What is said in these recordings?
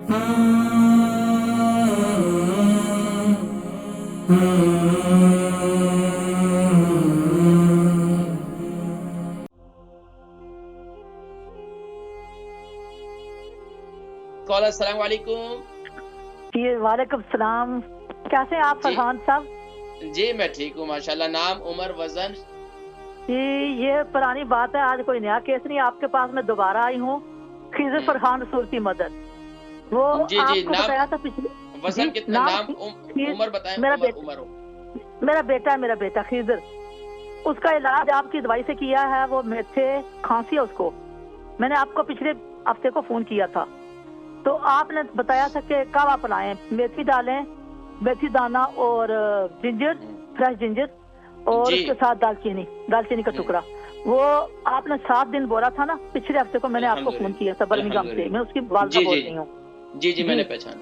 Collar السلام علیکم. جی وعلیکم السلام. کیسے ہیں آپ فرحان صاحب؟ جی میں ٹھیک ہوں ماشاء اللہ. نام، عمر، وزن؟ جی یہ پرانی بات ہے، آج کوئی نیا کیس نہیں. آپ کے پاس میں دوبارہ آئی ہوں. خضر فرحان رسول کی مدد. وہ جی آپ جی. کو نام، بتایا تھا پچھلے. وزن کتنا؟ نام، عمر بتائیں. عمر میرا بیٹا خضر. اس کا علاج آپ کی دوائی سے کیا ہے. وہ میٹھے کھانسی ہے اس کو. میں نے آپ کو پچھلے ہفتے کو فون کیا تھا تو آپ نے بتایا تھا کہ کعوہ پلائیں، میتھی ڈالیں، میتھی دانہ اور جنجر، فریش جنجر، اور اس کے ساتھ دالچینی کا ٹکڑا. وہ آپ نے 7 دن بولا تھا نا پچھلے ہفتے کو. میں نے آپ کو فون کیا تھا برمنگھم سے. میں اس کی والدہ بول رہی ہوں. جی جی میں نے پہچانا.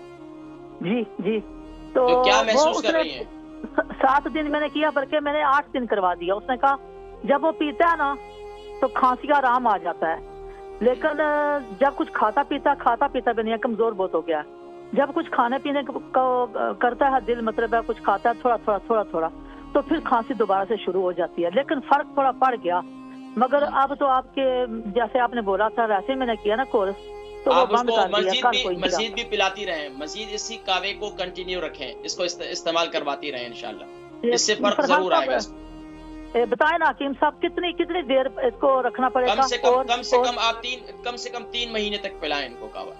جی تو کیا وہ محسوس اس کر نے رہی ہیں؟ 7 دن میں نے کیا، بلکہ میں نے 8 دن کروا دیا. اس نے کہا جب وہ پیتا ہے نا تو کھانسی کا آرام آ جاتا ہے، لیکن جب کچھ کھاتا پیتا بھی نہیں ہے، کمزور بہت ہو گیا. جب کچھ کھانے پینے کو کرتا ہے دل، مطلب ہے کچھ کھاتا ہے تھوڑا تو پھر کھانسی دوبارہ سے شروع ہو جاتی ہے. لیکن فرق تھوڑا پڑ گیا. مگر اب تو آپ کے جیسے آپ نے بولا تھا ویسے میں نے کیا نا کورس، تو وہ آپ اس بند کو کر دیا. کل کوئی مزید بھی پلاتی رہیں، مزید اسی کعوے کو کنٹینیو رکھیں، اس کو استعمال کرواتی رہیں انشاءاللہ. اس سے فرق ضرور آئے گا. بتائیں نا حکیم صاحب کتنی دیر اس کو رکھنا پڑے گا؟ کم سے کم 3 مہینے تک پلائیں ان کو کعوہ.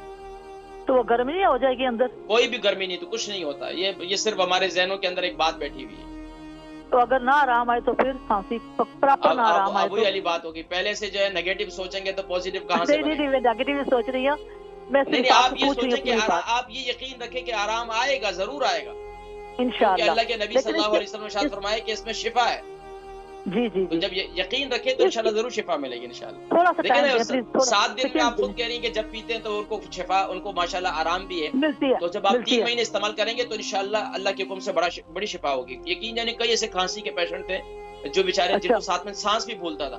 تو وہ گرمی نہیں ہو جائے گی اندر؟ کوئی بھی گرمی نہیں، تو کچھ نہیں ہوتا. یہ صرف ہمارے ذہنوں کے اندر ایک بات بیٹھی ہوئی ہے. تو اگر نہ آرام آئے تو پھر کھانسی پراپر نہ آرام آئے اب وہی والی بات ہوگی. پہلے سے جو ہے نیگیٹو سوچیں گے تو پوزیٹو کہاں سے بنے گا؟ نہیں نیگیٹو سوچ رہی ہوں میں. نہیں آپ یہ سوچیں کہ آپ یہ یقین رکھیں کہ آرام آئے گا، ضرور آئے گا، کیونکہ اللہ کے نبی صلی اللہ علیہ وسلم نے ارشاد فرمایا کہ اس میں شفا ہے. جی تو جب یقین رکھیں تو انشاءاللہ ضرور شفا ملے گی انشاءاللہ. دیکھیں نا 7 دن میں آپ خود کہہ رہی ہیں کہ جب پیتے ہیں تو ان کو شفا، ان کو ماشاءاللہ آرام بھی ہے. تو جب آپ 3 مہینے استعمال کریں گے تو انشاءاللہ اللہ کے حکم سے بڑی شفا ہوگی. یقین جانے کئی ایسے کھانسی کے پیشنٹ تھے جو بیچارے جن کو ساتھ میں سانس بھی پھولتا تھا،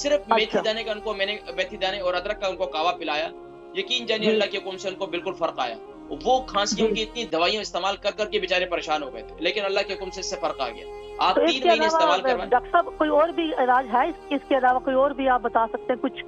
صرف میتھی دانے کا میں نے میتھی دانے اور ادرک کا ان کو کعوہ پلایا. یقین جانے اللہ کے حکم سے ان کو بالکل فرق آیا. وہ کھانسیوں کی اتنی دوائیاں استعمال کر کے بیچارے پریشان ہو گئے تھے، لیکن اللہ کے حکم سے اس سے فرق آ گیا. آپ 3 مہینے استعمال کروائیں. ڈاکٹر صاحب کوئی اور بھی علاج ہے اس کے علاوہ؟ کوئی اور بھی آپ بتا سکتے ہیں کچھ؟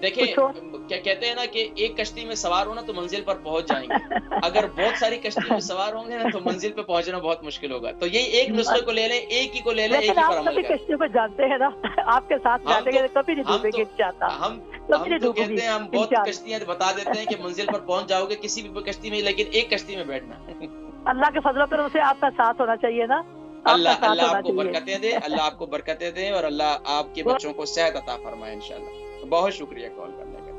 دیکھیں کیا کہتے ہیں نا کہ ایک کشتی میں سوار ہونا تو منزل پر پہنچ جائیں گے. اگر بہت ساری کشتی میں سوار ہوں گے نا تو منزل پہ پہنچنا بہت مشکل ہوگا. تو یہی ایک نسخے کو لے لیں، ایک ہی کو لے لیں، ایک ہی پر عمل کریں. کشتیوں کو جانتے ہیں نا، آپ کے ساتھ بیٹھیں گے کبھی نہیں ڈوبیں گے انشاءاللہ. ہم تو کہتے ہیں، ہم بہت کشتیاں بتا دیتے ہیں کہ منزل پر پہنچ جاؤ گے کسی بھی کشتی میں، لیکن ایک کشتی میں بیٹھنا. اللہ کے فضل و کرم سے آپ کا ساتھ ہونا چاہیے نا. اللہ آپ کو برکتیں دے، اللہ آپ کو برکتیں دے، اور اللہ آپ کے بچوں کو صحت عطا فرمائے انشاءاللہ. بہت شکریہ کال کرنے کا.